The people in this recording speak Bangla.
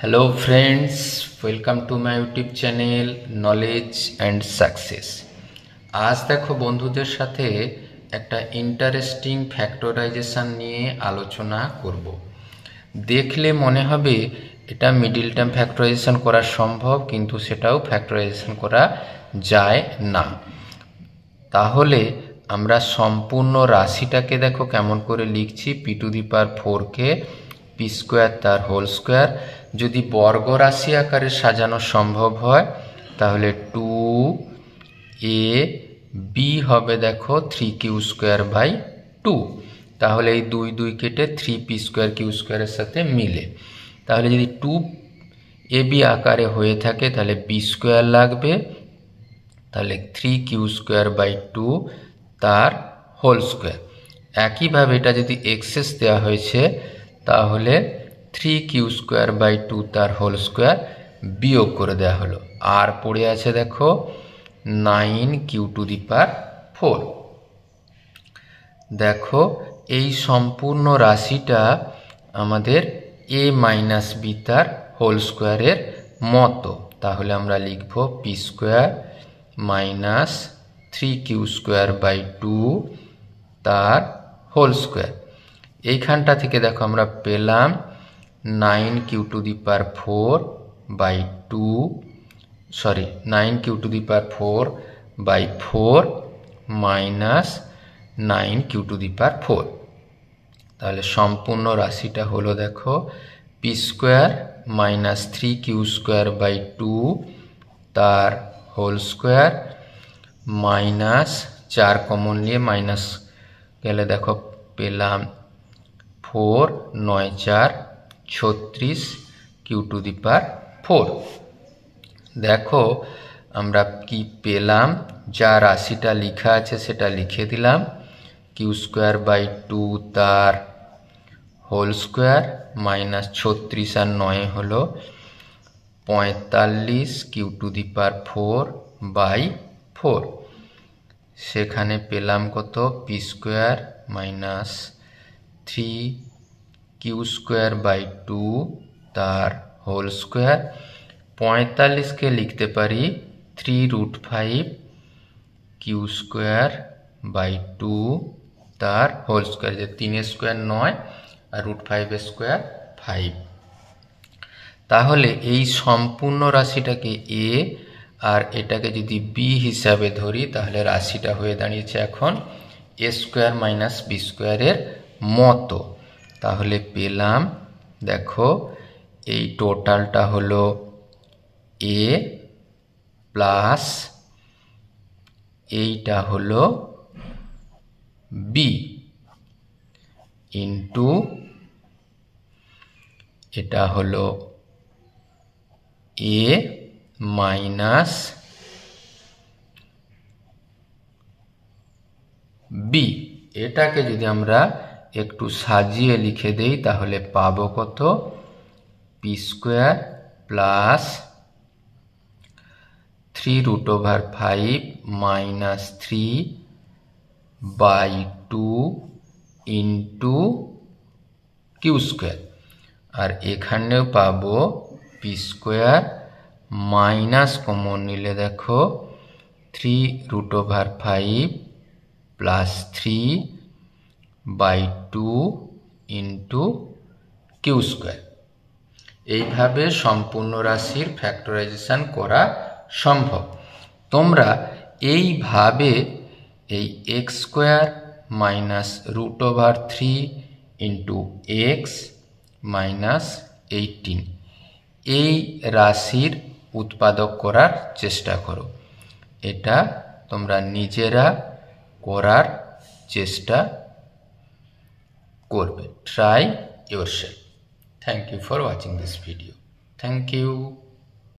Hello friends, welcome to my YouTube channel knowledge and success. আজ দেখো বন্ধুদের সাথে একটা ইন্টারেস্টিং ফ্যাক্টরাইজেশন নিয়ে আলোচনা করব। দেখলে মনে হবে এটা মিডল টার্ম ফ্যাক্টরাইজেশন করা সম্ভব, কিন্তু সেটাও ফ্যাক্টরাইজেশন করা যায় না। তাহলে আমরা সম্পূর্ণ রাশিটাকে দেখো কেমন করে লিখছি। পি টু দি পাওয়ার 4কে পি স্কোয়ার তার হোল স্কোয়ার। যদি বর্গ রাশি আকারে সাজানো সম্ভব হয় তাহলে 2a b হবে দেখো 3q স্কোয়ার বাই 2। তাহলে এই 2 2 কেটে 3p স্কোয়ার কিউ স্কোয়ারের সাথে মিলে। তাহলে যদি 2ab আকারে হয়ে থাকে তাহলে b স্কোয়ার লাগবে, তাহলে 3q স্কোয়ার বাই 2 তার হোল স্কোয়ার। একইভাবে এটা যদি এক্সেস দেওয়া হয়েছে তাহলে 3q স্কোয়ার বাই 2 তার হোল স্কোয়ার বিয়োগ করে দেওয়া হলো। আর পড়ে আছে দেখো 9q টু দি পাওয়ার 4। দেখো এই সম্পূর্ণ রাশিটা আমাদের a মাইনাস বি তার হোল স্কোয়ারের মতো। তাহলে আমরা লিখব p square minus 3q square by 2 তার হোল স্কোয়ার। এইখানটা থেকে দেখো আমরা পেলাম 9q to the power 4 by 9q to the power 4 by 4 minus 9q to the power 4। তাহলে সম্পূর্ণ রাশিটা হলো দেখো P square minus 3q square by 2 তার হোল স্কোয়ার মাইনাস 4 কমন নিয়ে মাইনাস গেলে দেখো পেলাম 4 9 4 36 কিউ টু দি পাওয়ার 4। দেখো আমরা কি পেলাম, যা রাশিটা লেখা আছে সেটা লিখে দিলাম। কিউ স্কোয়ার বাই 2 তার হোল স্কোয়ার মাইনাস 36 আর 9 হলো 45 q to the power 4 by 4। সেখানে পেলাম কত, P square minus 3q square by 2 তার হোল স্কোয়ার। 45কে লিখতে পারি 3√5q স্কোয়ার বাই 2 তার হোল স্কোয়ার। যে 3 স্কোয়ার 9 আর √5 স্কোয়ার 5। তাহলে এই সম্পূর্ণ রাশিটাকে a আর এটাকে যদি b হিসাবে ধরি তাহলে রাশিটা হয়ে দাঁড়িয়েছে এখন a স্কোয়ার মাইনাস বি স্কোয়ারের মতো। তাহলে পেলাম দেখো এই টোটালটা হলো a প্লাস এইটা হলো b ইন্টু এটা হলো a মাইনাস বি। এটাকে যদি আমরা একটু সাজিয়ে লিখে দেই তাহলে পাবো কত, P square plus 3√5 minus 3 by 2 into Q square. আর এখানেও পাবো পি স্কোয়ার মাইনাস কমন নিলে দেখো 3√5 plus 3 by 2 into Q square. এইভাবে সম্পূর্ণ রাশির ফ্যাক্টরাইজেশন করা সম্ভব। তোমরা এইভাবে এই X square minus √3 into X minus 18 এই রাশির উৎপাদক করার চেষ্টা করো। এটা তোমরা নিজেরা করার চেষ্টা করবে। Try yourself. Thank you for watching this video. Thank you.